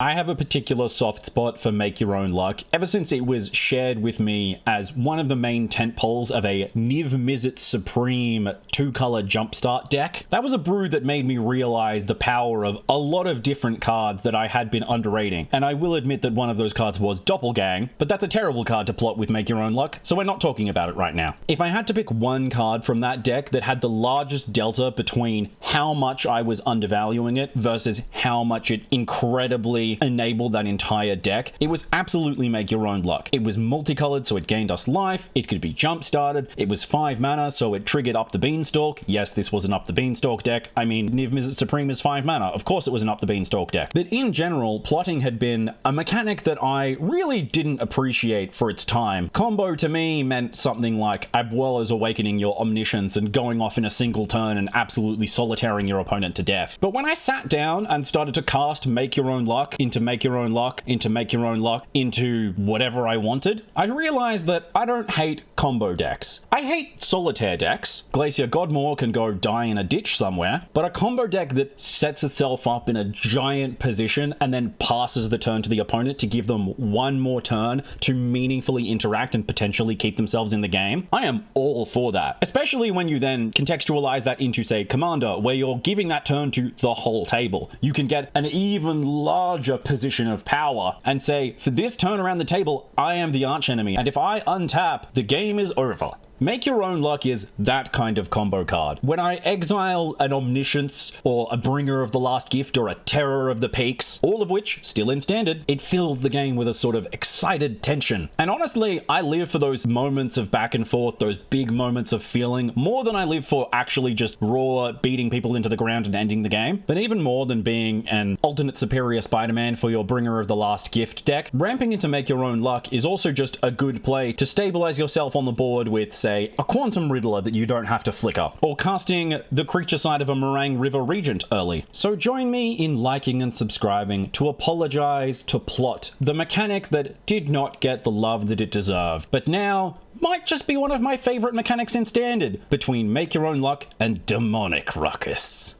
I have a particular soft spot for Make Your Own Luck ever since it was shared with me as one of the main tentpoles of a Niv Mizzet Supreme 2-color Jumpstart deck. That was a brew that made me realize the power of a lot of different cards that I had been underrating, and I will admit that one of those cards was Doppelgang, but that's a terrible card to plot with Make Your Own Luck, so we're not talking about it right now. If I had to pick one card from that deck that had the largest delta between how much I was undervaluing it versus how much it incredibly enabled that entire deck, it was absolutely Make Your Own Luck. It was multicolored, so it gained us life, it could be jump started, it was 5 mana, so it triggered Up the Beanstalk. Yes, this was an Up the Beanstalk deck. I mean, Niv Mizzet Supreme is 5 mana. Of course it was an Up the Beanstalk deck. But in general, plotting had been a mechanic that I really didn't appreciate for its time. Combo to me meant something like Abuela's awakening your omniscience and going off in a single turn and absolutely solitaring your opponent to death. But when I sat down and started to cast Make Your Own Luck into Make Your Own Luck into Make Your Own Luck into whatever I wanted, I realized that I don't hate combo decks. I hate solitaire decks. Glacier Godmore can go die in a ditch somewhere, but a combo deck that sets itself up in a giant position and then passes the turn to the opponent to give them one more turn to meaningfully interact and potentially keep themselves in the game, I am all for that. Especially when you then contextualize that into, say, Commander, where you're giving that turn to the whole table. You can get an even larger position of power and say, for this turn around the table, I am the archenemy, and if I untap, the game is over. Make Your Own Luck is that kind of combo card. When I exile an Omniscience, or a Bringer of the Last Gift, or a Terror of the Peaks, all of which, still in Standard, it fills the game with a sort of excited tension. And honestly, I live for those moments of back and forth, those big moments of feeling, more than I live for actually just raw beating people into the ground and ending the game. But even more than being an alternate superior Spider-Man for your Bringer of the Last Gift deck, ramping into Make Your Own Luck is also just a good play to stabilize yourself on the board with, say, a Quantum Riddler that you don't have to flicker, or casting the creature side of a Meringue River Regent early. So join me in liking and subscribing to apologize to Plot, the mechanic that did not get the love that it deserved, but now might just be one of my favorite mechanics in Standard, between Make Your Own Luck and Demonic Ruckus.